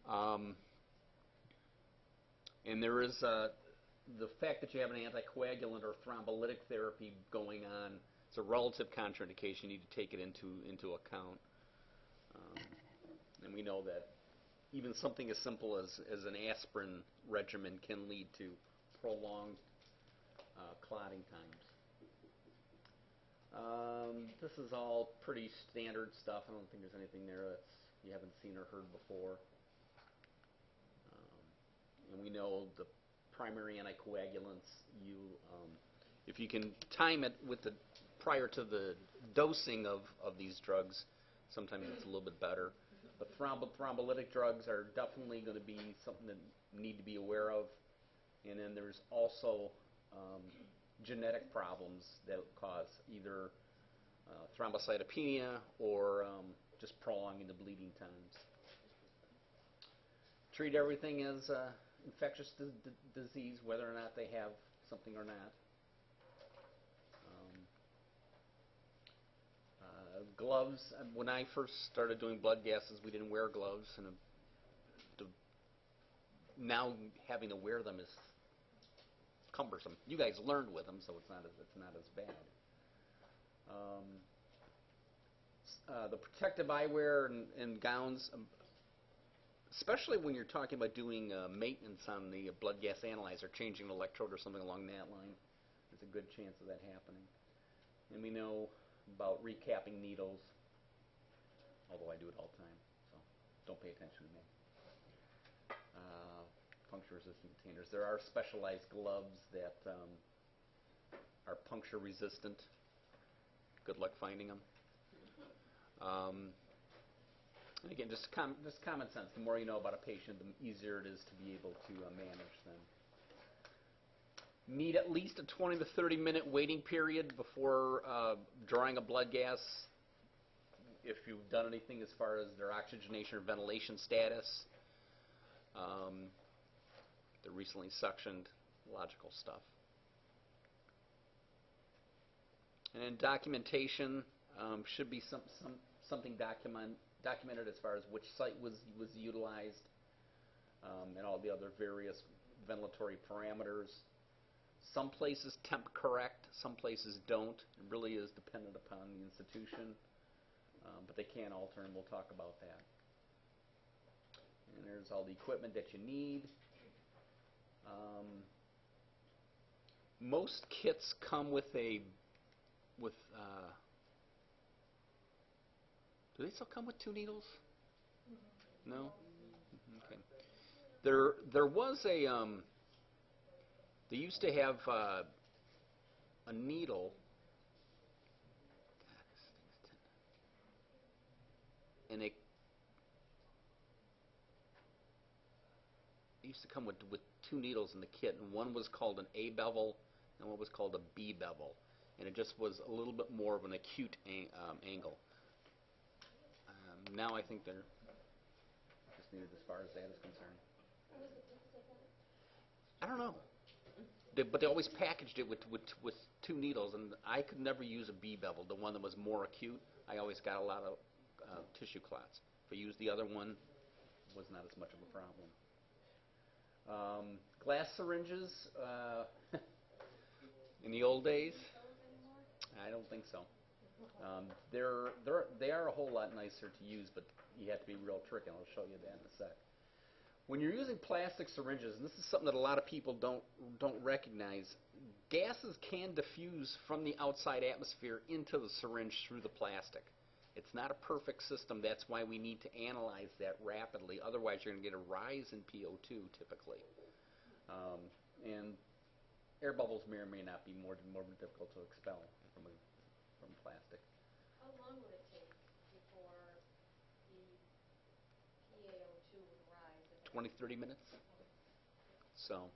And there is the fact that you have an anticoagulant or thrombolytic therapy going on. It's a relative contraindication. You need to take it into account. And we know that even something as simple as an aspirin regimen can lead to prolonged clotting times. This is all pretty standard stuff. I don't think there's anything there that you haven't seen or heard before. And we know the primary anticoagulants, if you can time it with prior to the dosing of these drugs, sometimes it's a little bit better. But thrombolytic drugs are definitely going to be something that you need to be aware of. And then there's also genetic problems that cause either thrombocytopenia or just prolonging the bleeding times. Treat everything as infectious disease, whether or not they have something or not. Gloves. When I first started doing blood gases, we didn't wear gloves, and now having to wear them is cumbersome. You guys learned with them, so it's not as bad. The protective eyewear and gowns, especially when you're talking about doing maintenance on the blood gas analyzer, changing an electrode or something along that line, there's a good chance of that happening. And we know about recapping needles, although I do it all the time, so don't pay attention to me. Puncture-resistant containers. There are specialized gloves that are puncture-resistant. Good luck finding them. And again, just common sense. The more you know about a patient, the easier it is to be able to manage them. Need at least a 20 to 30 minute waiting period before drawing a blood gas if you've done anything as far as their oxygenation or ventilation status. The recently suctioned, logical stuff. And then documentation should be something documented as far as which site was utilized and all the other various ventilatory parameters. Some places temp correct, some places don't. It really is dependent upon the institution, but they can alter, and we'll talk about that. And there's all the equipment that you need. Most kits come with do they still come with 2 needles? No? Okay. There was a they used to have a needle. God, this thing's and it used to come with 2 needles in the kit, and one was called an A bevel and one was called a B bevel, and it just was a little bit more of an acute angle. Now I think they're just needed as far as that is concerned. I don't know. But they always packaged it with 2 needles, and I could never use a B bevel, the one that was more acute. I always got a lot of tissue clots. If I used the other one, it was not as much of a problem. Glass syringes, in the old days, I don't think so. They are a whole lot nicer to use, but you have to be real tricky, and I'll show you that in a sec. When you're using plastic syringes, and this is something that a lot of people don't recognize, gases can diffuse from the outside atmosphere into the syringe through the plastic. It's not a perfect system. That's why we need to analyze that rapidly. Otherwise, you're going to get a rise in PO2 typically. And air bubbles may or may not be more difficult to expel from plastic. How long would it take before the PaO2 would rise? 20, 30 minutes. So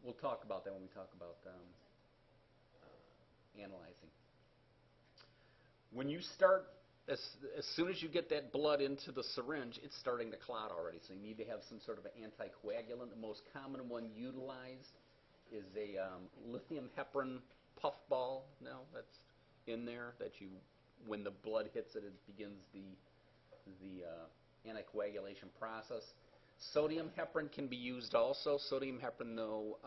we'll talk about that when we talk about analyzing. When you start, as soon as you get that blood into the syringe, it's starting to clot already. So you need to have some sort of an anticoagulant. The most common one utilized is a lithium heparin puffball. Now that's in there that you, when the blood hits it, it begins the anticoagulation process. Sodium heparin can be used also. Sodium heparin, though,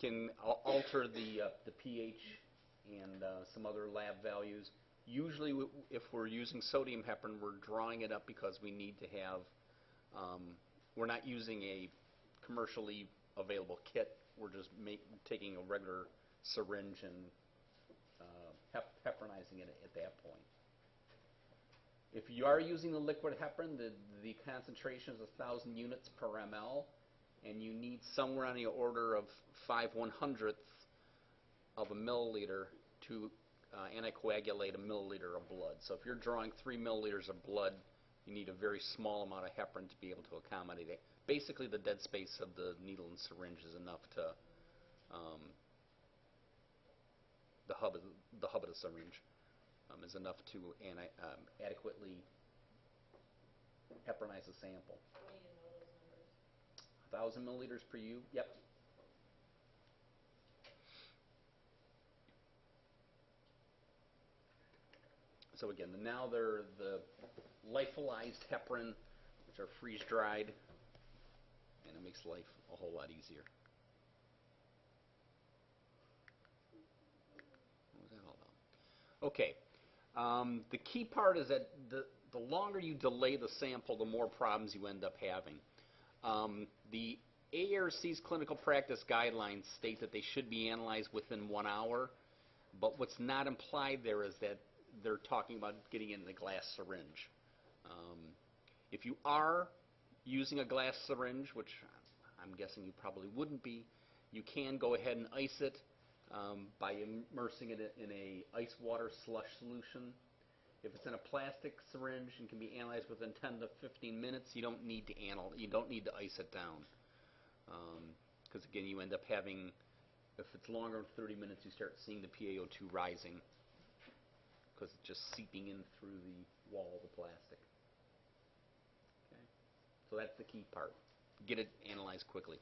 can alter the pH and some other lab values. Usually, if we're using sodium heparin, we're drawing it up because we need to have, we're not using a commercially available kit. We're just taking a regular syringe and heparinizing it at that point. If you are using the liquid heparin, the concentration is 1,000 units per ml, and you need somewhere on the order of 5/100th of a milliliter to anticoagulate a milliliter of blood. So if you're drawing 3 milliliters of blood, you need a very small amount of heparin to be able to accommodate it. Basically, the dead space of the needle and syringe is enough to the hub of the syringe is enough to adequately heparinize the sample. We need to know those numbers. 1,000 milliliters per U. Yep. So again, now they're the lyophilized heparin, which are freeze-dried, and it makes life a whole lot easier. What was that all about? Okay. The key part is that the longer you delay the sample, the more problems you end up having. The AARC's clinical practice guidelines state that they should be analyzed within 1 hour, but what's not implied there is that they're talking about getting in the glass syringe. If you are using a glass syringe, which I'm guessing you probably wouldn't be, you can go ahead and ice it by immersing it in a ice water slush solution. If it's in a plastic syringe and can be analyzed within 10 to 15 minutes, you don't need to ice it down. Because again, you end up having, if it's longer than 30 minutes, you start seeing the PaO2 rising because it's just seeping in through the wall of the plastic. Okay. So that's the key part. Get it analyzed quickly.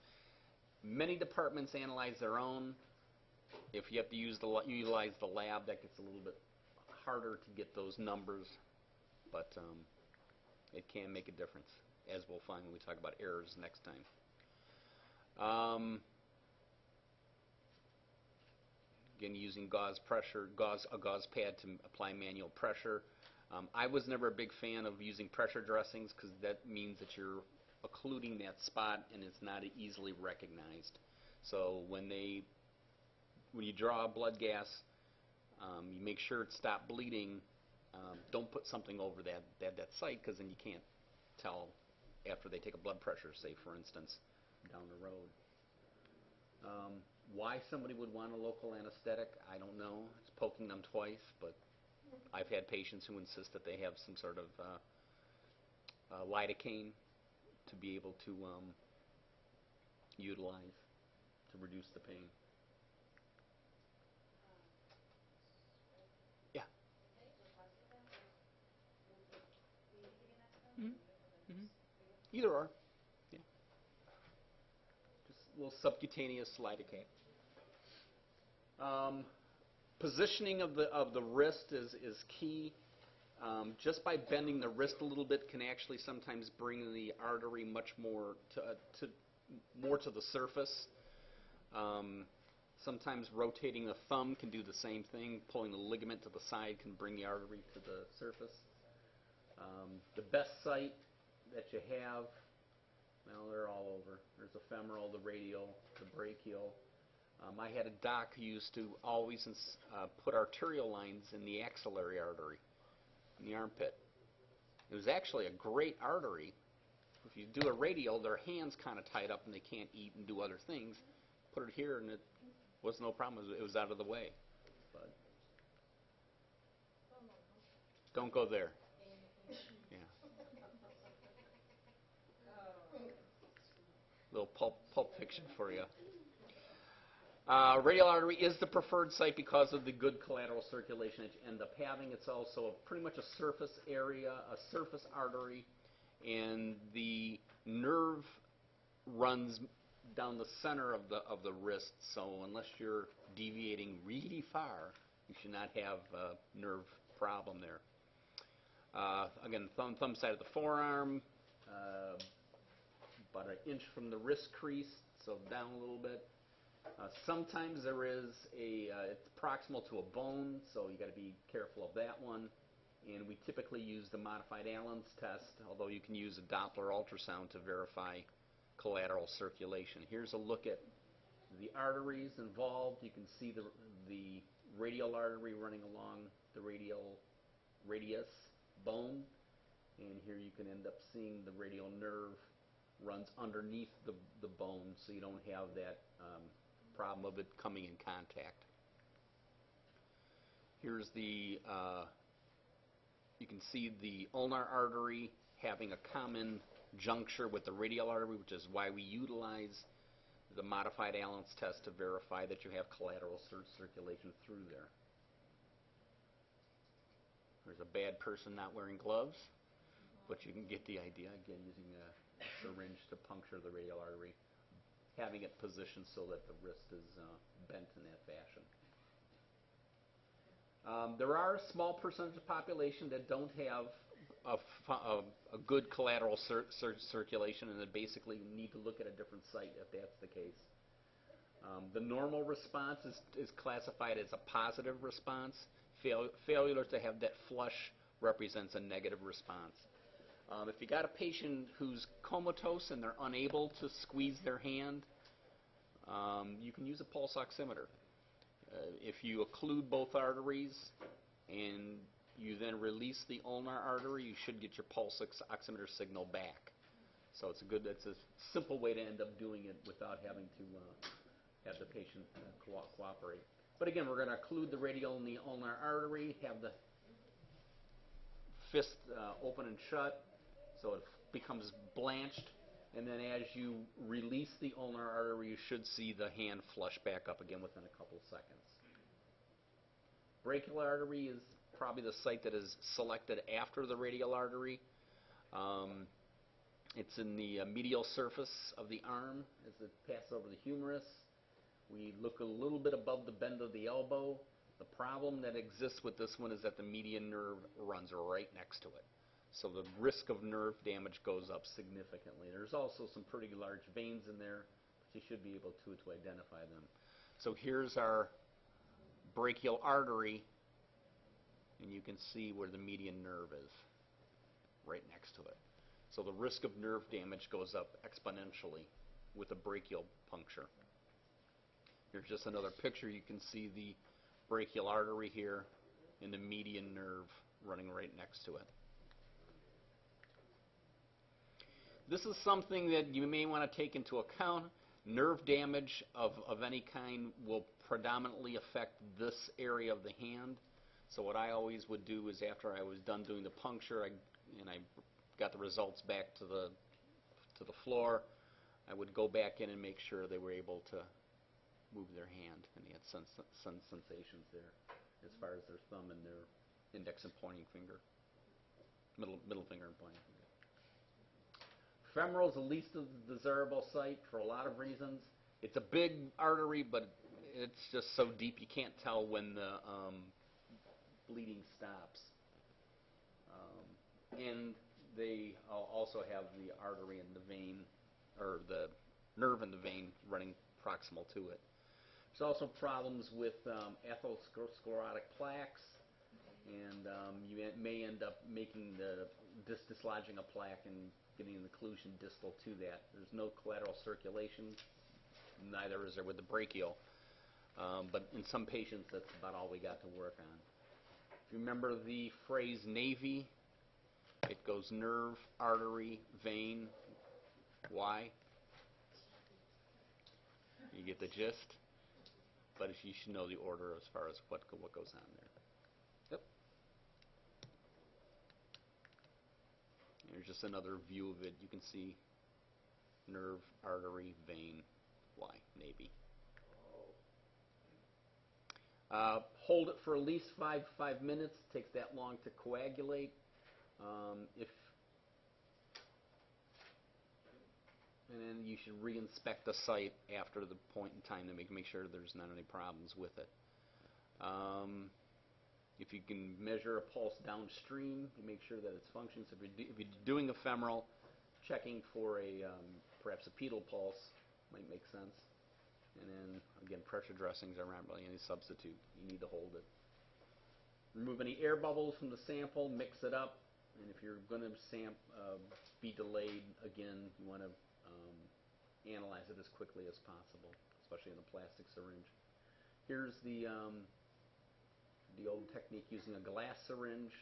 Many departments analyze their own. If you have to utilize the lab, that gets a little bit harder to get those numbers, but it can make a difference, as we'll find when we talk about errors next time. Again, using gauze pad to apply manual pressure. I was never a big fan of using pressure dressings because that means that you're occluding that spot and it's not easily recognized. So when you draw a blood gas, you make sure it stopped bleeding. Don't put something over that site because then you can't tell after they take a blood pressure, say for instance, down the road. Why somebody would want a local anesthetic, I don't know. It's poking them twice, but I've had patients who insist that they have some sort of lidocaine to be able to utilize to reduce the pain. Yeah. Either or. Yeah. Just a little subcutaneous lidocaine. Positioning of the wrist is key. Just by bending the wrist a little bit can actually sometimes bring the artery much more to the surface. Sometimes rotating the thumb can do the same thing. Pulling the ligament to the side can bring the artery to the surface. The best site that you have, well, they're all over. There's the femoral, the radial, the brachial. I had a doc who used to always put arterial lines in the axillary artery, in the armpit. It was actually a great artery. If you do a radial, their hands kind of tied up and they can't eat and do other things. Put it here and it was no problem. It was out of the way. But don't go there. Yeah. Little pulp fiction for you. Radial artery is the preferred site because of the good collateral circulation that you end up having. It's also pretty much a surface area, a surface artery, and the nerve runs down the center of the wrist. So unless you're deviating really far, you should not have a nerve problem there. Again, thumb side of the forearm, about an inch from the wrist crease, so down a little bit. Sometimes there is it's proximal to a bone, so you got to be careful of that one. And we typically use the modified Allen's test, although you can use a Doppler ultrasound to verify collateral circulation. Here's a look at the arteries involved. You can see the radial artery running along the radius bone, and here you can end up seeing the radial nerve runs underneath the bone, so you don't have that problem of it coming in contact. Here's the you can see the ulnar artery having a common juncture with the radial artery, which is why we utilize the modified Allen's test to verify that you have collateral circulation through there. There's a bad person not wearing gloves, but you can get the idea. Again, using a syringe to puncture the radial artery, having it positioned so that the wrist is bent in that fashion. There are a small percentage of the population that don't have a good collateral circulation, and they basically need to look at a different site if that's the case. The normal response is classified as a positive response. Failure to have that flush represents a negative response. If you got a patient who's comatose and they're unable to squeeze their hand, you can use a pulse oximeter. If you occlude both arteries and you then release the ulnar artery, you should get your pulse oximeter signal back. So it's a simple way to end up doing it without having to have the patient cooperate. But again, we're going to occlude the radial and the ulnar artery, have the fist open and shut so it becomes blanched, and then as you release the ulnar artery, you should see the hand flush back up again within a couple seconds. Brachial artery is probably the site that is selected after the radial artery. It's in the medial surface of the arm as it passes over the humerus. We look a little bit above the bend of the elbow. The problem that exists with this one is that the median nerve runs right next to it. So the risk of nerve damage goes up significantly. There's also some pretty large veins in there, but you should be able to identify them. So here's our brachial artery, and you can see where the median nerve is, right next to it. So the risk of nerve damage goes up exponentially with a brachial puncture. Here's just another picture. You can see the brachial artery here and the median nerve running right next to it. This is something that you may want to take into account. Nerve damage of any kind will predominantly affect this area of the hand. So what I always would do is after I was done doing the puncture and I got the results back to the floor, I would go back in and make sure they were able to move their hand, and they had some sensations there as far as their thumb and their index and pointing finger, middle finger and pointing finger. Femoral is the least desirable site for a lot of reasons. It's a big artery, but it's just so deep you can't tell when the bleeding stops. And they also have the artery and the vein, or the nerve and the vein running proximal to it. There's also problems with atherosclerotic plaques, and you may end up making dislodging a plaque and getting an occlusion distal to that. There's no collateral circulation, neither is there with the brachial, but in some patients that's about all we got to work on. If you remember the phrase Navy, it goes nerve, artery, vein. Why? You get the gist? But you should know the order as far as what goes on there. Yep. Here's just another view of it. You can see nerve, artery, vein. Why? Navy. Hold it for at least five minutes. It takes that long to coagulate. And then you should re-inspect the site after the point in time to make sure there's not any problems with it. If you can measure a pulse downstream, you make sure that it's functioning. So if you're doing a femoral, checking for perhaps a pedal pulse might make sense. And then, again, pressure dressings are not really any substitute. You need to hold it. Remove any air bubbles from the sample, mix it up, and if you're going to be delayed, again, you want to analyze it as quickly as possible, especially in a plastic syringe. Here's the old technique using a glass syringe,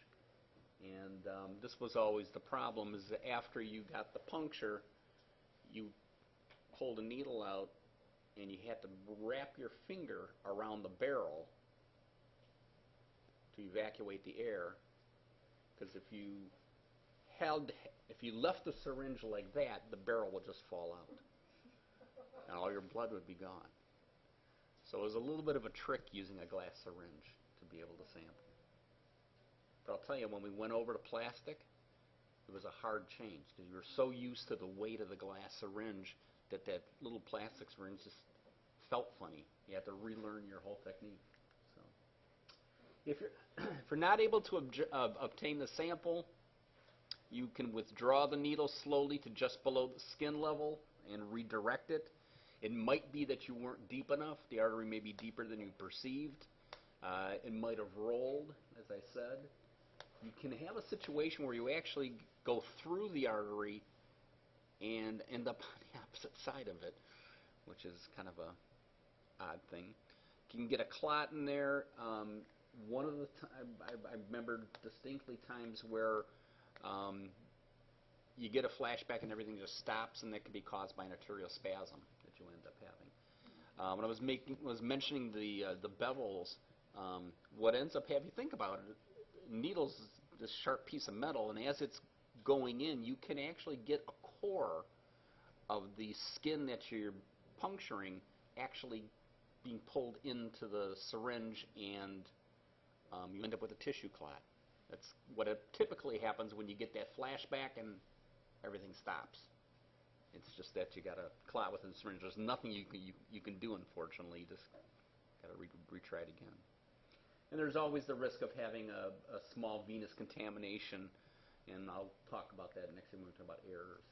and this was always the problem, is that after you got the puncture, you pulled a needle out, and you had to wrap your finger around the barrel to evacuate the air, because if you left the syringe like that, the barrel would just fall out, and all your blood would be gone. So it was a little bit of a trick using a glass syringe to be able to sample. But I'll tell you, when we went over to plastic, it was a hard change, because you were so used to the weight of the glass syringe that little plastic syringe just felt funny. You had to relearn your whole technique. So, if you're not able to obtain the sample, you can withdraw the needle slowly to just below the skin level and redirect it. It might be that you weren't deep enough. The artery may be deeper than you perceived. It might have rolled, as I said. You can have a situation where you actually go through the artery and end up on the opposite side of it, which is kind of a odd thing. You can get a clot in there. One of the I remember distinctly times where you get a flashback and everything just stops, and that can be caused by an arterial spasm that you end up having. When I was mentioning the bevels, what ends up having, you think about it, needles is this sharp piece of metal, and as it's going in, you can actually get a core of the skin that you're puncturing actually being pulled into the syringe, and you end up with a tissue clot. That's what typically happens when you get that flashback and everything stops. It's just that you got a clot within the syringe. There's nothing you can do, unfortunately. You just got to retry it again. And there's always the risk of having a small venous contamination, and I'll talk about that next time when we talk about errors.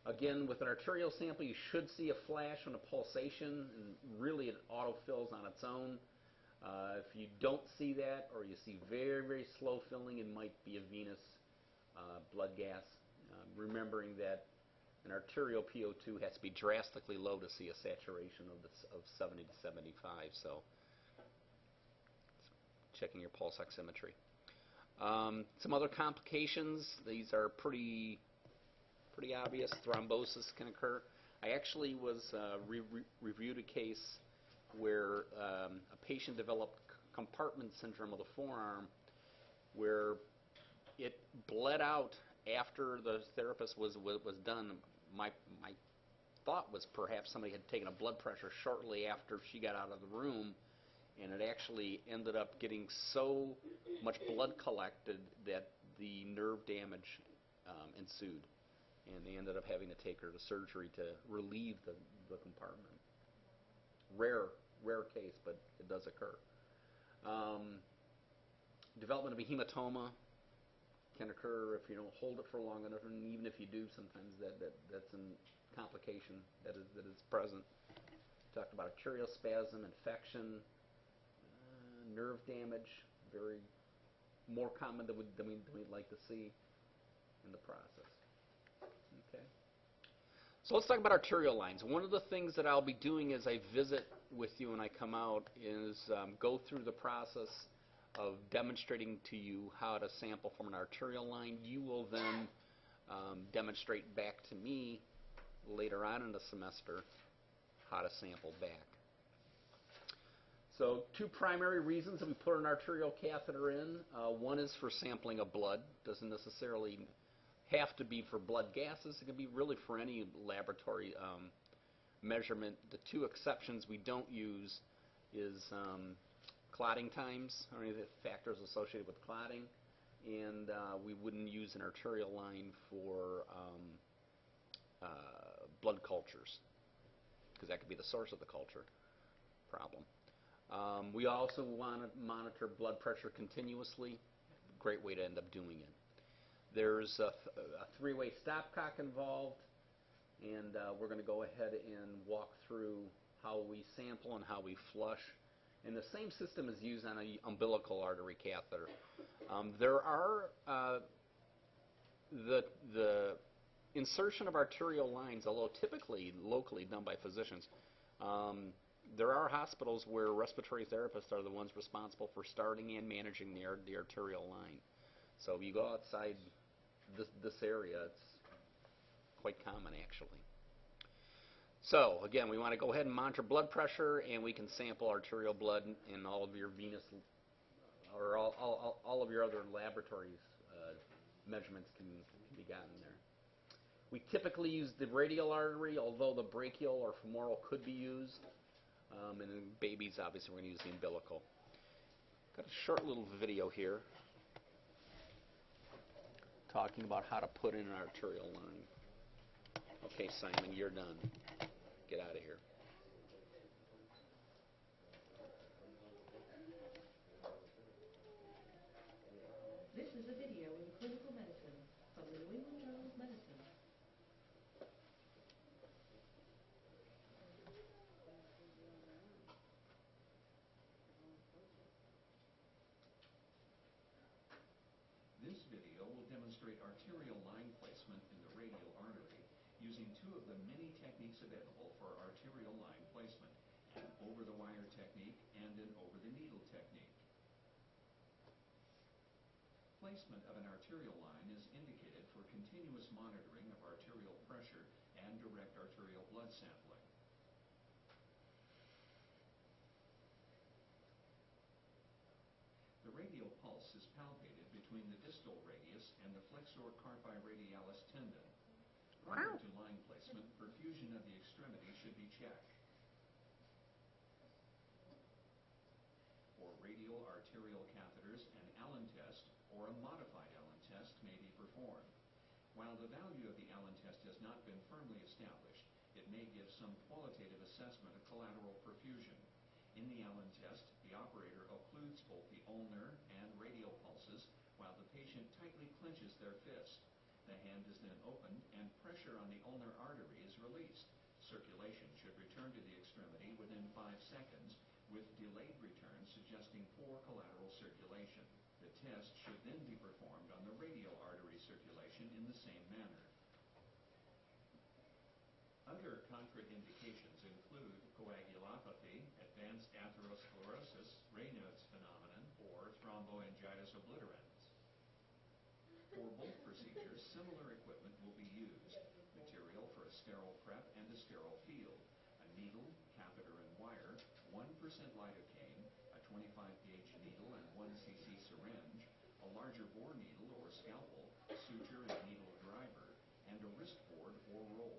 Again, with an arterial sample, you should see a flash and a pulsation, and really it autofills on its own. If you don't see that, or you see very, very slow filling, it might be a venous blood gas. Remembering that an arterial PO2 has to be drastically low to see a saturation of 70 to 75. So, checking your pulse oximetry. Some other complications. These are pretty obvious. Thrombosis can occur. I actually reviewed a case where a patient developed compartment syndrome of the forearm, where it bled out after the therapist was done. My thought was perhaps somebody had taken a blood pressure shortly after she got out of the room, and it actually ended up getting so much blood collected that the nerve damage ensued, and they ended up having to take her to surgery to relieve the compartment. Rare case, but it does occur. Development of a hematoma can occur if you don't hold it for long enough, and even if you do, sometimes that's a complication that is present. We talked about arterial spasm, infection, nerve damage, more common than we'd like to see in the process. Okay. So let's talk about arterial lines. One of the things that I'll be doing as I visit with you and I come out is go through the process of demonstrating to you how to sample from an arterial line. You will then demonstrate back to me later on in the semester how to sample back. So 2 primary reasons that we put an arterial catheter in. One is for sampling of blood. Doesn't necessarily have to be for blood gases. It can be really for any laboratory measurement. The 2 exceptions we don't use is clotting times, or any of the factors associated with clotting, and we wouldn't use an arterial line for blood cultures, because that could be the source of the culture problem. We also want to monitor blood pressure continuously. Great way to end up doing it. There's a three-way stopcock involved, and we're going to go ahead and walk through how we sample and how we flush. And the same system is used on an umbilical artery catheter. There are the insertion of arterial lines, although typically locally done by physicians. There are hospitals where respiratory therapists are the ones responsible for starting and managing the arterial line. So if you go outside this area, it's quite common actually. So again, we want to go ahead and monitor blood pressure, and we can sample arterial blood in all of your venous or all of your other laboratories. Measurements can be gotten there. We typically use the radial artery, although the brachial or femoral could be used. And in babies, obviously, we're going to use the umbilical. Got a short little video here talking about how to put in an arterial line. Okay, Simon, you're done. Get out of here. This is a video in clinical medicine from the New England Journal of Medicine. This video will demonstrate arterial line placement in the radial artery using two of the many techniques available for arterial line placement, an over-the-wire technique and an over-the-needle technique. Placement of an arterial line is indicated for continuous monitoring of arterial pressure and direct arterial blood sampling. The radial pulse is palpated between the distal radius and the flexor carpi radialis tendon. Prior to line placement, perfusion of the extremity should be checked. For radial arterial catheters, an Allen test or a modified Allen test may be performed. While the value of the Allen test has not been firmly established, it may give some qualitative assessment of collateral perfusion. In the Allen test, the operator occludes both the ulnar and radial pulses while the patient tightly clenches their fist. The hand is then opened and pressure on the ulnar artery is released. Circulation should return to the extremity within 5 seconds, with delayed return suggesting poor collateral circulation. The test should then be performed on the radial artery circulation in the same manner. Other contraindications include coagulopathy, advanced atherosclerosis, Raynaud's phenomenon, or thromboangiitis obliterans. For both procedures, similar equipment will be used. Material for a sterile prep and a sterile field. A needle, catheter, and wire, 1% lidocaine, a 25-gauge needle and 1 cc syringe, a larger bore needle or scalpel, suture and needle driver, and a wrist board or roll.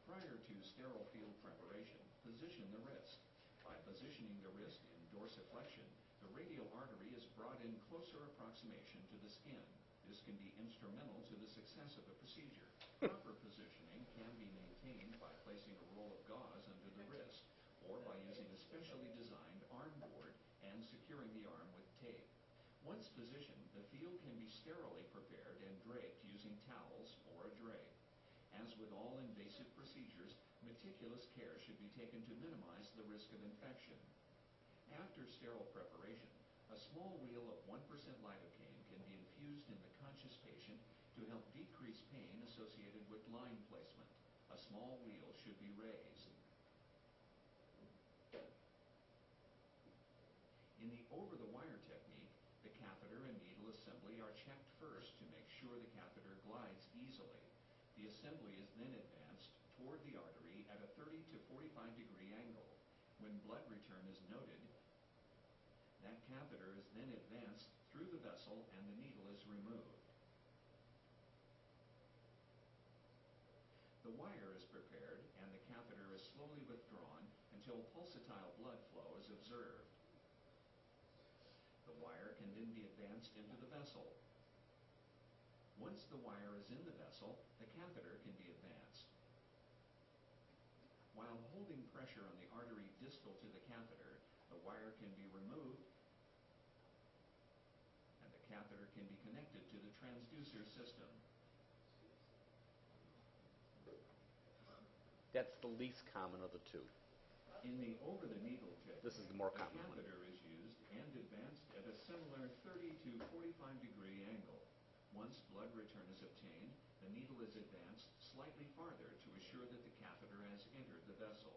Prior to sterile field preparation, position the wrist. By positioning the wrist in dorsiflexion, the radial artery is brought in closer approximation to the skin. This can be instrumental to the success of the procedure. Proper positioning can be maintained by placing a roll of gauze under the wrist, or by using a specially designed arm board and securing the arm with tape. Once positioned, the field can be sterilely prepared and draped using towels or a drape. As with all invasive procedures, meticulous care should be taken to minimize the risk of infection. After sterile preparation, a small wheel of 1% lidocaine can be infused in the conscious patient to help decrease pain associated with line placement. A small wheel should be raised. In the over-the-wire technique, the catheter and needle assembly are checked first to make sure the catheter glides easily. The assembly is then advanced toward the artery at a 30 to 45 degree angle. When blood return is noted, that catheter is then advanced through the vessel and the needle is removed. The wire is prepared and the catheter is slowly withdrawn until pulsatile blood flow is observed. The wire can then be advanced into the vessel. Once the wire is in the vessel, the catheter can be advanced. While holding pressure on the artery distal to the catheter, the wire can be removed catheter can be connected to the transducer system. That's the least common of the two. In the over-the-needle technique, This is the more the common one. catheter is used and advanced at a similar 30 to 45 degree angle. Once blood return is obtained, the needle is advanced slightly farther to assure that the catheter has entered the vessel.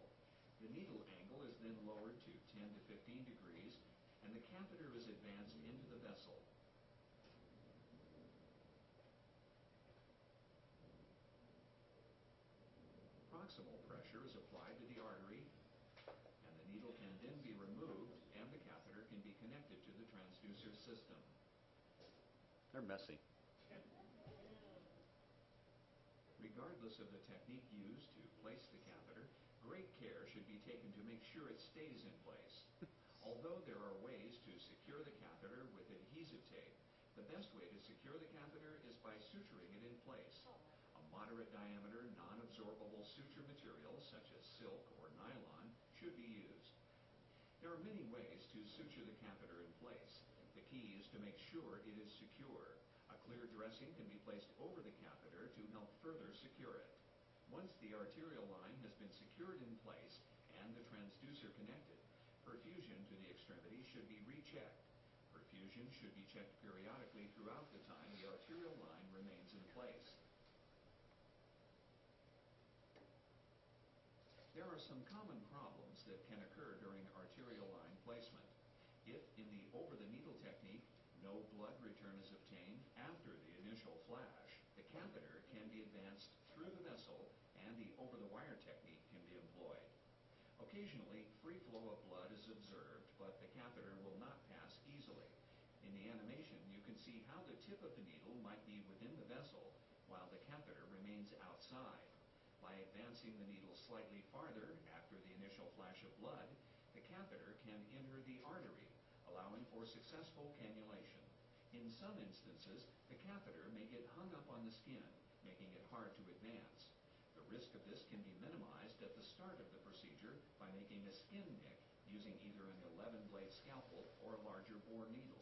The needle angle is then lowered to 10 to 15 degrees, and the catheter is advanced into the vessel. Proximal pressure is applied to the artery, and the needle can then be removed, and the catheter can be connected to the transducer system. They're messy. Regardless of the technique used to place the catheter, great care should be taken to make sure it stays in place. Although there are ways to secure the catheter with adhesive tape, the best way to secure the catheter is by suturing it in place. A moderate diameter, non-absorbable suture material, such as silk or nylon, should be used. There are many ways to suture the catheter in place. The key is to make sure it is secure. A clear dressing can be placed over the catheter to help further secure it. Once the arterial line has been secured in place and the transducer connected, perfusion to the extremity should be rechecked. Perfusion should be checked periodically throughout the time the arterial line remains in place. There are some common problems that can occur during arterial line placement. If, in the over-the-needle technique, no blood return is obtained after the initial flash, the catheter can be advanced through the vessel and the over-the-wire technique can be employed. Occasionally, free flow of blood is observed, but the catheter will not pass easily. In the animation, you can see how the tip of the needle might be within the vessel while the catheter remains outside. By advancing the needle slightly farther after the initial flash of blood, the catheter can enter the artery, allowing for successful cannulation. In some instances, the catheter may get hung up on the skin, making it hard to advance. The risk of this can be minimized at the start of the procedure by making a skin nick using either an 11-blade scalpel or a larger bore needle.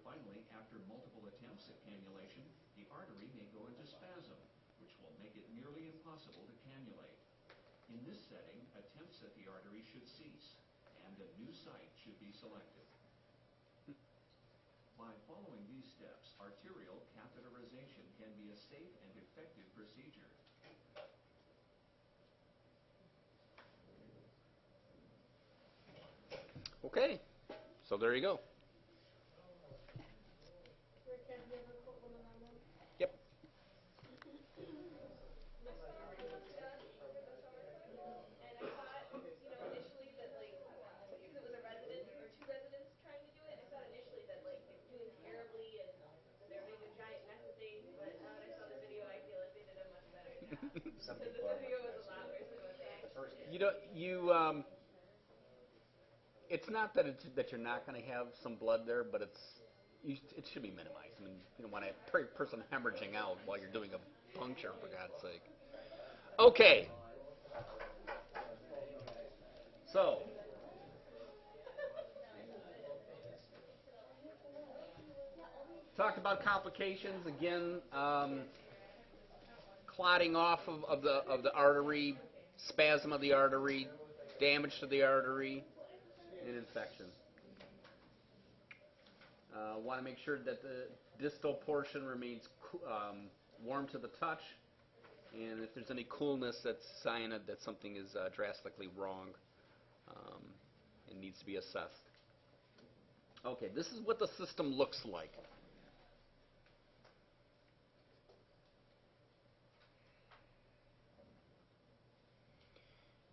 Finally, after multiple attempts at cannulation, the artery may go into spasm, which will make it nearly impossible to cannulate. In this setting, attempts at the artery should cease, and a new site should be selected. By following these steps, arterial catheterization can be a safe and effective procedure. Okay, so there you go. Rick, have you ever put one of them in? Yep. I saw it when it was done for the summer cycle, and I thought, initially that, because it was a resident or two residents trying to do it, I thought initially that, they were doing terribly and that they were making a giant mess of things, but now that I saw the video, I feel like they did a much better job. Because the video was a lot worse than what they actually did. It's not that you're not going to have some blood there, but it should be minimized. I mean, you don't want a person hemorrhaging out while you're doing a puncture, for God's sake. Okay. So, talked about complications again. Clotting off of the artery, spasm of the artery, damage to the artery, and infection. Want to make sure that the distal portion remains warm to the touch, and if there's any coolness, that's a sign that something is drastically wrong and needs to be assessed. Okay, this is what the system looks like.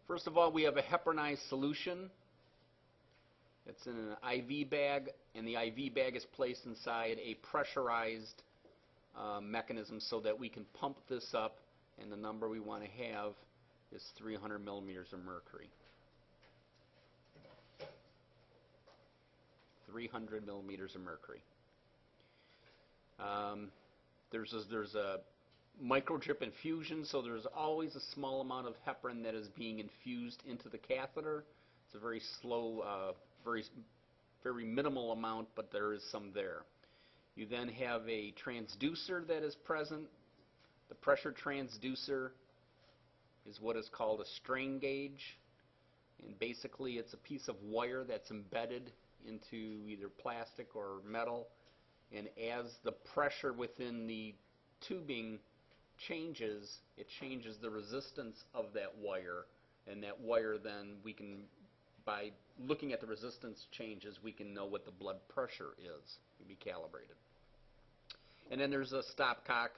First of all, we have a heparinized solution. It's in an IV bag, and the IV bag is placed inside a pressurized mechanism so that we can pump this up, and the number we want to have is 300 millimeters of mercury. 300 millimeters of mercury. There's a microdrip infusion, so there's always a small amount of heparin that is being infused into the catheter. It's a very slow, very very minimal amount, but there is some there. You then have a transducer that is present. The pressure transducer is what is called a strain gauge. And basically it's a piece of wire that's embedded into either plastic or metal. And as the pressure within the tubing changes, it changes the resistance of that wire. And that wire then, we can, by looking at the resistance changes, we can know what the blood pressure is. It can be calibrated. And then there's a stopcock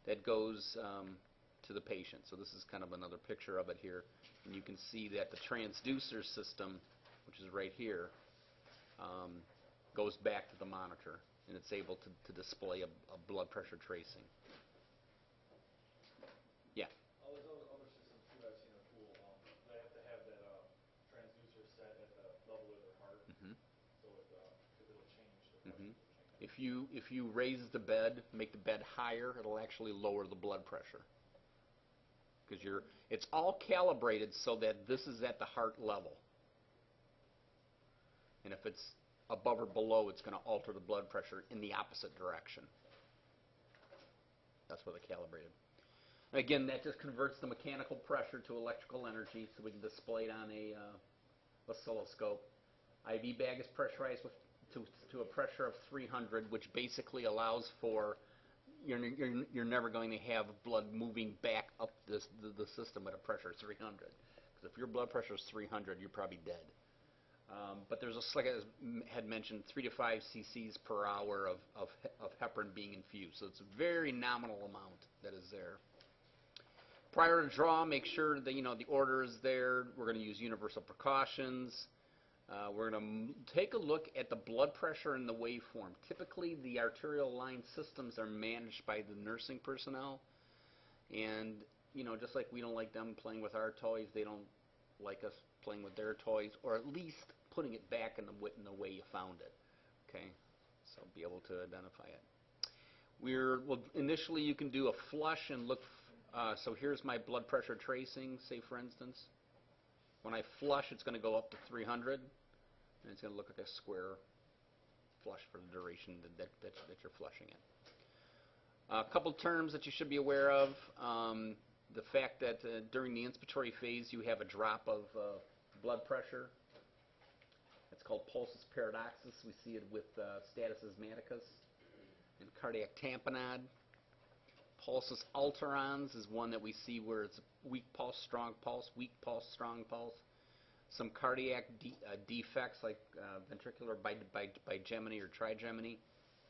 that goes to the patient. So this is kind of another picture of it here. And you can see that the transducer system, which is right here, goes back to the monitor, and it's able to display a blood pressure tracing. Yeah? All those other systems too I've seen are cool. They have to have that transducer set at the level of their heart, so it'll change the pressure. If you raise the bed, make the bed higher, it'll actually lower the blood pressure. Because it's all calibrated so that this is at the heart level. And if it's above or below, it's going to alter the blood pressure in the opposite direction. That's where they're calibrated. Again, that just converts the mechanical pressure to electrical energy so we can display it on a oscilloscope. IV bag is pressurized to a pressure of 300, which basically allows for you're never going to have blood moving back up the system at a pressure of 300. Because if your blood pressure is 300, you're probably dead. But there's like I had mentioned, 3 to 5 cc's per hour of heparin being infused. So it's a very nominal amount that is there. Prior to draw, make sure that the order is there. We're going to use universal precautions. We're going to take a look at the blood pressure and the waveform. Typically, the arterial line systems are managed by the nursing personnel. And, just like we don't like them playing with our toys, they don't like us playing with their toys, or at least putting it back in the way you found it. Okay? So be able to identify it. Initially, you can do a flush and look. So here's my blood pressure tracing, say for instance. When I flush, it's going to go up to 300, and it's going to look like a square flush for the duration that you're flushing it. A couple terms that you should be aware of. The fact that during the inspiratory phase, you have a drop of blood pressure. It's called pulsus paradoxus. We see it with status asthmaticus and cardiac tamponade. Pulsus alterans is one that we see where it's weak pulse, strong pulse, weak pulse, strong pulse. Some cardiac defects like ventricular bigeminy or trigeminy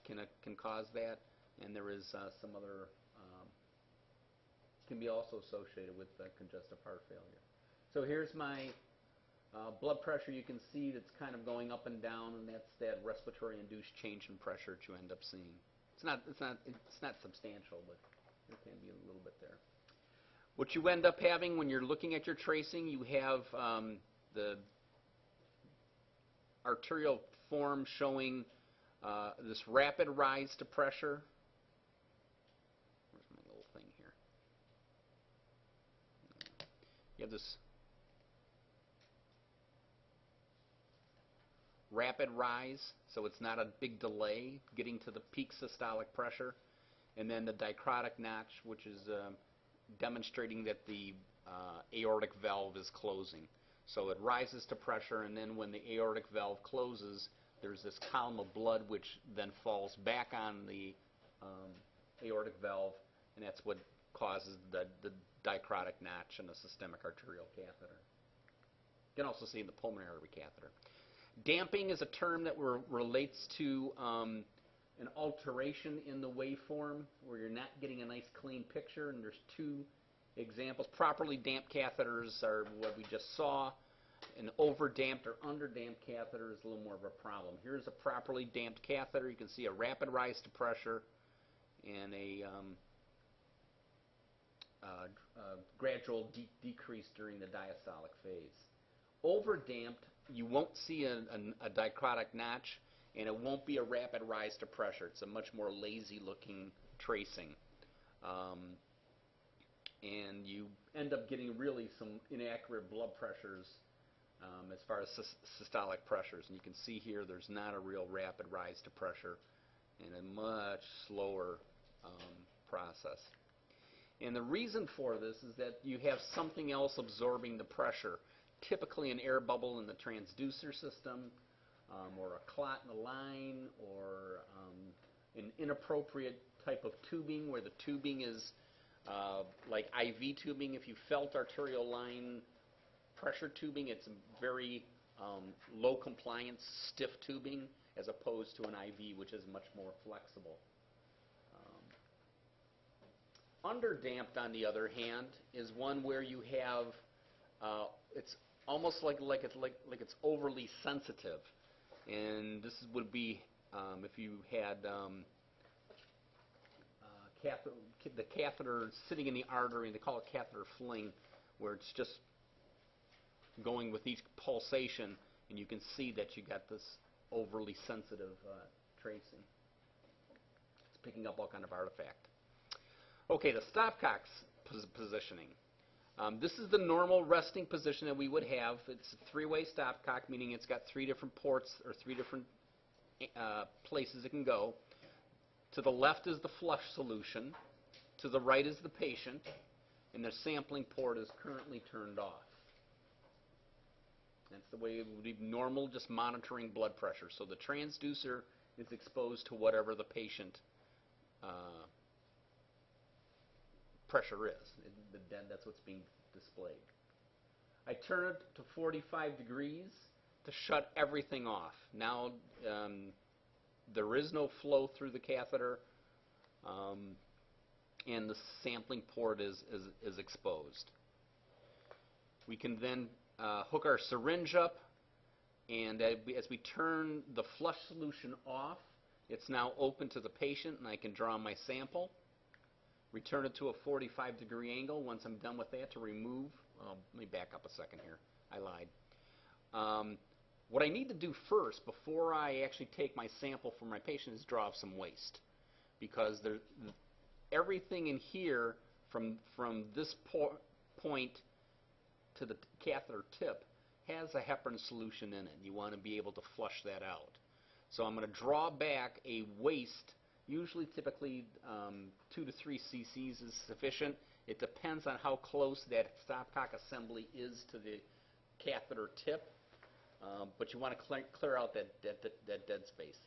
can cause that, and there is some other can be also associated with congestive heart failure. So here's my blood pressure. You can see that's kind of going up and down, and that's that respiratory-induced change in pressure that you end up seeing. It's not substantial, but there can be a little bit there. What you end up having when you're looking at your tracing, you have the arterial form showing this rapid rise to pressure. Where's my little thing here? You have this rapid rise, so it's not a big delay getting to the peak systolic pressure. And then the dicrotic notch, which is demonstrating that the aortic valve is closing. So it rises to pressure, and then when the aortic valve closes, there's this column of blood which then falls back on the aortic valve, and that's what causes the dicrotic notch in a systemic arterial catheter. You can also see in the pulmonary artery catheter. Damping is a term that relates to an alteration in the waveform where you're not getting a nice clean picture, and there's two examples. Properly damped catheters are what we just saw. An over-damped or under-damped catheter is a little more of a problem. Here's a properly damped catheter. You can see a rapid rise to pressure and a gradual decrease during the diastolic phase. Over-damped, you won't see a dicrotic notch, and it won't be a rapid rise to pressure. It's a much more lazy-looking tracing. And you end up getting really some inaccurate blood pressures as far as systolic pressures. And you can see here there's not a real rapid rise to pressure and a much slower process. And the reason for this is that you have something else absorbing the pressure, typically an air bubble in the transducer system, or a clot in the line, or an inappropriate type of tubing where the tubing is like IV tubing. If you felt arterial line pressure tubing, it's very low compliance, stiff tubing, as opposed to an IV, which is much more flexible. Underdamped, on the other hand, is one where you have it's almost like it's overly sensitive, and this would be if you had the catheter sitting in the artery, and they call it catheter fling, where it's just going with each pulsation, and you can see that you got this overly sensitive tracing. It's picking up all kind of artifact. Okay, the stopcock positioning. This is the normal resting position that we would have. It's a three-way stopcock, meaning it's got three different ports or three different places it can go. To the left is the flush solution. To the right is the patient. And the sampling port is currently turned off. That's the way it would be normal, just monitoring blood pressure. So the transducer is exposed to whatever the patient pressure is. That's what's being displayed. I turn it to 45 degrees to shut everything off. Now there is no flow through the catheter, and the sampling port is exposed. We can then hook our syringe up, and as we turn the flush solution off, it's now open to the patient, and I can draw my sample. Return it to a 45-degree angle once I'm done with that to remove. Let me back up a second here. I lied. What I need to do first, before I actually take my sample from my patient, is draw off some waste. Because everything in here, from this point to the catheter tip, has a heparin solution in it. You want to be able to flush that out. So I'm going to draw back a waste. Usually, typically, 2 to 3 cc's is sufficient. It depends on how close that stopcock assembly is to the catheter tip, but you want to clear out that dead space.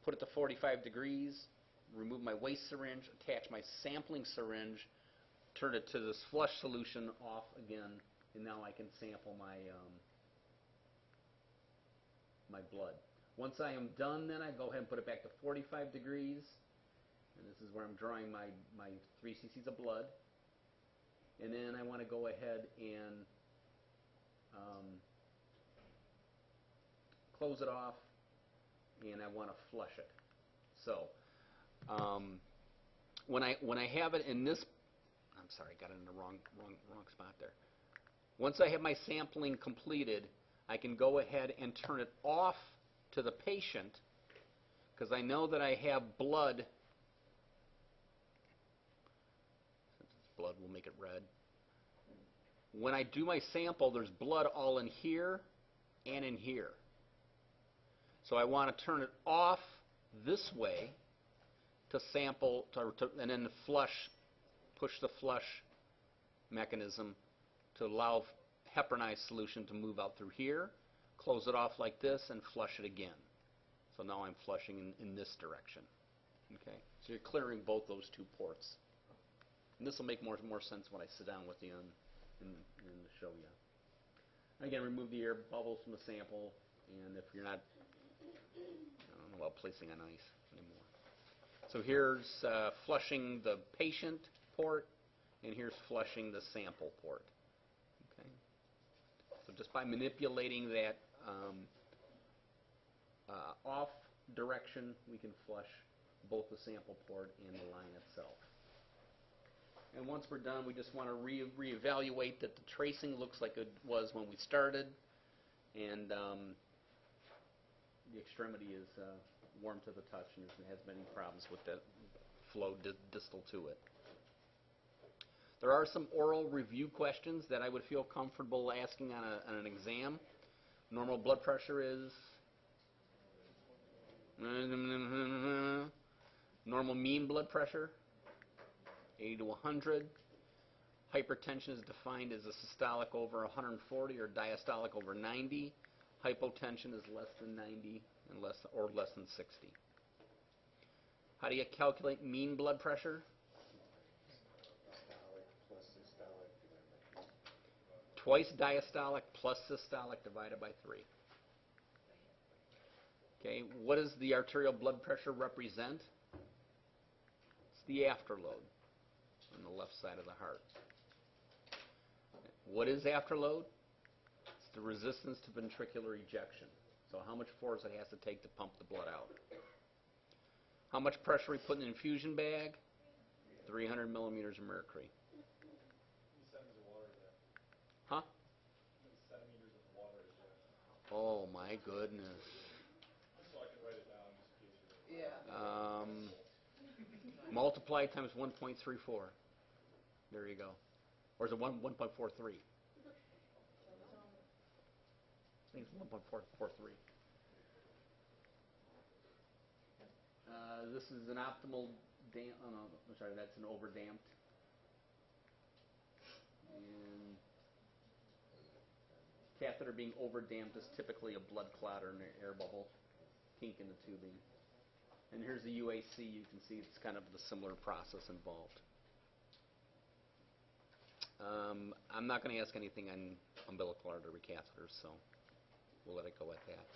Put it to 45 degrees, remove my waste syringe, attach my sampling syringe, turn it to this flush solution off again, and now I can sample my my blood. Once I am done, then I go ahead and put it back to 45 degrees. And this is where I'm drawing my 3 cc's of blood. And then I want to go ahead and close it off, and I want to flush it. So when I have it in this, I'm sorry, I got it in the wrong spot there. Once I have my sampling completed, I can go ahead and turn it off to the patient, because I know that I have blood. Since it's blood, we'll make it red. When I do my sample, there's blood all in here and in here. So I want to turn it off this way to sample, and then the flush, push the flush mechanism to allow heparinized solution to move out through here. Close it off like this and flush it again. So now I'm flushing in this direction. Okay, so you're clearing both those two ports. And this will make more sense when I sit down with you and show you. Again, remove the air bubbles from the sample, and if you're not, I don't know about placing on ice anymore. So here's flushing the patient port, and here's flushing the sample port. Okay. So just by manipulating that off direction, we can flush both the sample port and the line itself. And once we're done, we just want to reevaluate that the tracing looks like it was when we started, and the extremity is warm to the touch and hasn't has any problems with the flow distal to it. There are some oral review questions that I would feel comfortable asking on an exam. Normal blood pressure is? Normal mean blood pressure, 80 to 100. Hypertension is defined as a systolic over 140 or diastolic over 90. Hypotension is less than 90 and less than 60. How do you calculate mean blood pressure? Twice diastolic plus systolic divided by 3. Okay, what does the arterial blood pressure represent? It's the afterload on the left side of the heart. What is afterload? It's the resistance to ventricular ejection. So how much force it has to take to pump the blood out. How much pressure we put in an infusion bag? 300 millimeters of mercury. Centimeters of water is that? Huh? Centimeters of water is that? Oh my goodness. So I can write it down just in case you're... Yeah. Multiply times 1.34. There you go. Or is it 1.43? I think it's 1.443. This is an optimal damp. Oh no, I'm sorry, that's an overdamped. And catheter being overdamped is typically a blood clot or an air bubble, kink in the tubing. And here's the UAC. You can see it's kind of the similar process involved. I'm not going to ask anything on umbilical artery catheters, so we'll let it go at that.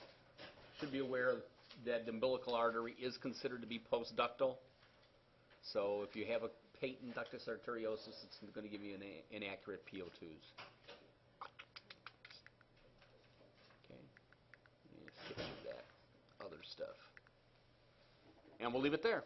Should be aware that the umbilical artery is considered to be postductal. So if you have a patent ductus arteriosus, it's going to give you inaccurate PO2s. Okay, and skip through that other stuff. And we'll leave it there.